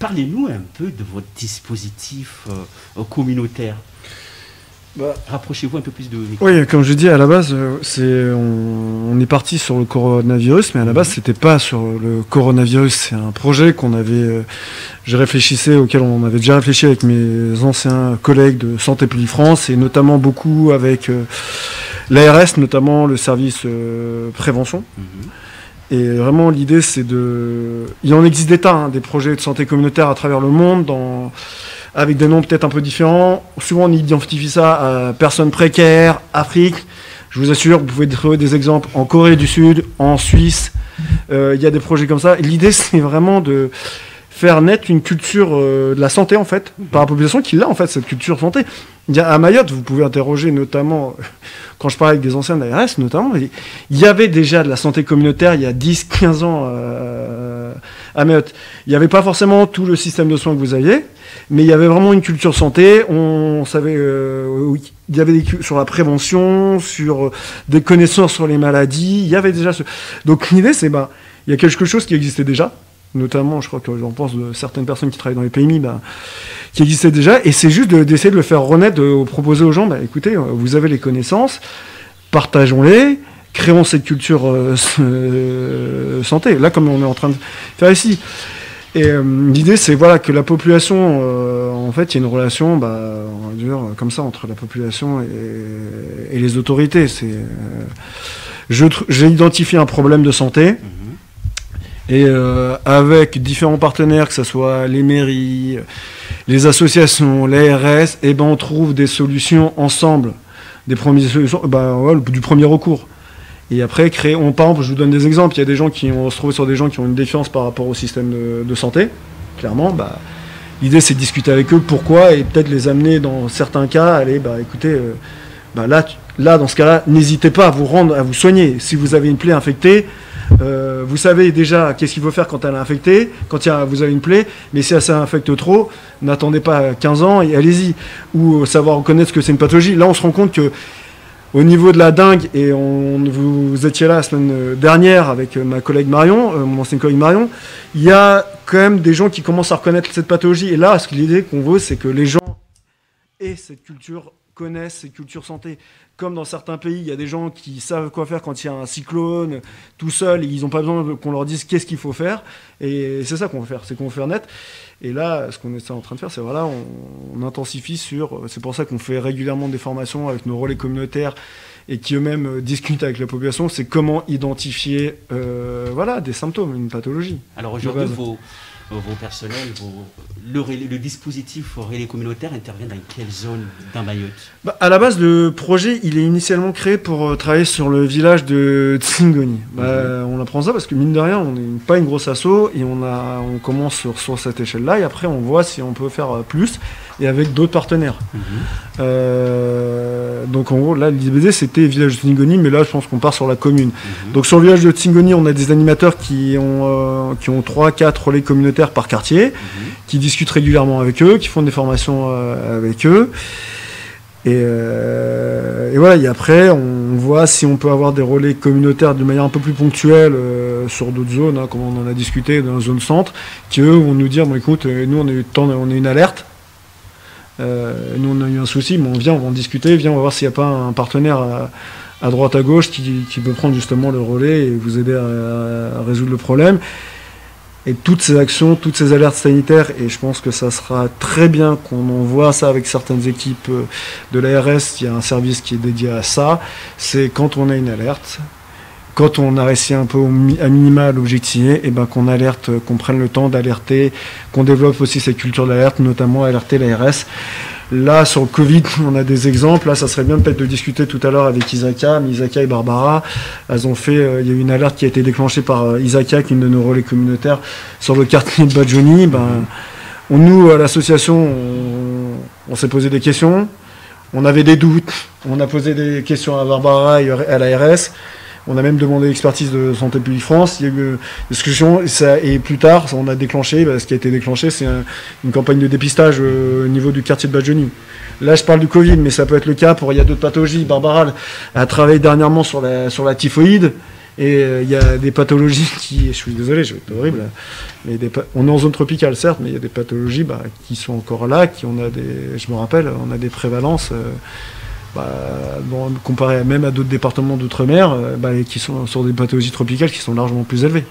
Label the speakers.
Speaker 1: Parlez-nous un peu de votre dispositif communautaire. Rapprochez-vous un peu plus de...
Speaker 2: Oui, comme je dis, à la base, on est parti sur le coronavirus, mais à la base, c'était pas sur le coronavirus. C'est un projet qu'on avait, auquel on avait déjà réfléchi avec mes anciens collègues de Santé publique France, et notamment beaucoup avec l'ARS, notamment le service prévention. Et vraiment, l'idée, c'est de... Il en existe des tas, des projets de santé communautaire à travers le monde, avec des noms peut-être un peu différents. Souvent, on identifie ça à personnes précaires, Afrique. Je vous assure, vous pouvez trouver des exemples en Corée du Sud, en Suisse. Il y a des projets comme ça. Et l'idée, c'est vraiment de faire naître une culture de la santé, en fait, par la population qui a, en fait, cette culture santé. À Mayotte, vous pouvez interroger notamment, quand je parlais avec des anciens de l'ARS, notamment, il y avait déjà de la santé communautaire il y a 10-15 ans à Mayotte. Il n'y avait pas forcément tout le système de soins que vous aviez, mais il y avait vraiment une culture santé. On savait, oui, il y avait sur la prévention, sur des connaissances sur les maladies. Il y avait déjà Donc l'idée, c'est il y a quelque chose qui existait déjà, notamment, je crois que j'en pense de certaines personnes qui travaillent dans les PMI, qui existait déjà, et c'est juste d'essayer de le faire renaître, de proposer aux gens, écoutez, vous avez les connaissances, partageons-les, créons cette culture santé, là comme on est en train de faire ici. Et l'idée, c'est que la population, en fait, il y a une relation, on va dire, comme ça, entre la population et les autorités. J'ai identifié un problème de santé, et avec différents partenaires, que ce soit les mairies, les associations, l'ARS, on trouve des solutions ensemble, des premières solutions, du premier recours. Et après, par exemple, je vous donne des exemples, il y a des gens on se trouve sur des gens qui ont une défiance par rapport au système de santé, clairement, l'idée c'est de discuter avec eux, pourquoi, et peut-être les amener dans certains cas, écoutez, là, dans ce cas-là, n'hésitez pas à vous soigner. Si vous avez une plaie infectée, vous savez déjà qu'est-ce qu'il faut faire quand elle est infectée, quand vous avez une plaie, mais si elle s'infecte trop, n'attendez pas 15 ans et allez-y. Ou savoir reconnaître ce que c'est une pathologie. Là, on se rend compte que au niveau de la dengue, et vous étiez là la semaine dernière avec ma collègue Marion, mon ancienne collègue Marion, il y a quand même des gens qui commencent à reconnaître cette pathologie. Et là, l'idée qu'on veut, c'est que les gens aient cette culture, connaissent cette culture santé. Comme dans certains pays, il y a des gens qui savent quoi faire quand il y a un cyclone, tout seul, et ils n'ont pas besoin qu'on leur dise qu'est-ce qu'il faut faire. Et c'est ça qu'on veut faire, c'est qu'on veut faire naître. Et là, ce qu'on est en train de faire, c'est on intensifie c'est pour ça qu'on fait régulièrement des formations avec nos relais communautaires et qui eux-mêmes discutent avec la population, c'est comment identifier des symptômes, une pathologie.
Speaker 1: Alors aujourd'hui, vos personnels, le dispositif relais communautaire intervient dans quelle zone dans Mayotte?
Speaker 2: À la base, le projet, il est initialement créé pour travailler sur le village de Tsingoni. On apprend ça parce que, mine de rien, on n'est pas une grosse asso et on commence sur cette échelle-là et après, on voit si on peut faire plus et avec d'autres partenaires. Donc, en gros, là, l'idée, c'était village de Tsingoni, mais là, je pense qu'on part sur la commune. Donc, sur le village de Tsingoni, on a des animateurs qui ont 3-4 relais communautaires par quartier, qui discutent régulièrement avec eux, qui font des formations avec eux. Et voilà, et après, on voit si on peut avoir des relais communautaires de manière un peu plus ponctuelle sur d'autres zones, comme on en a discuté dans la zone centre, qui eux vont nous dire, écoute, nous on a une alerte, nous on a eu un souci, mais on va en discuter, on va voir s'il n'y a pas un partenaire à droite, à gauche, qui peut prendre justement le relais et vous aider à résoudre le problème. Et toutes ces actions, toutes ces alertes sanitaires, et je pense que ça sera très bien qu'on envoie ça avec certaines équipes de l'ARS, il y a un service qui est dédié à ça, c'est quand on a une alerte, quand on a réussi un peu à minima à l'objectiver, et qu'on alerte, qu'on prenne le temps d'alerter, qu'on développe aussi cette culture d'alerte, notamment alerter l'ARS. Là, sur le Covid, on a des exemples. Là, ça serait bien peut-être de discuter tout à l'heure avec Isaka et Barbara. Elles ont fait, il y a eu une alerte qui a été déclenchée par Isaka, qui est une de nos relais communautaires, sur le quartier de Badjoni. Nous, à l'association, on s'est posé des questions. On avait des doutes. On a posé des questions à Barbara et à l'ARS. On a même demandé l'expertise de Santé publique France. Il y a eu une discussion et plus tard, on a déclenché, ce qui a été déclenché, c'est une campagne de dépistage au niveau du quartier de Badjoni. Là, je parle du Covid, mais ça peut être le cas il y a d'autres pathologies. Barbara a travaillé dernièrement sur la typhoïde. Et il y a des pathologies qui, je suis désolé, je vais être horrible, mais on est en zone tropicale certes, mais il y a des pathologies qui sont encore là, je me rappelle, on a des prévalences, comparé même à d'autres départements d'outre-mer, qui sont sur des pathologies tropicales qui sont largement plus élevées.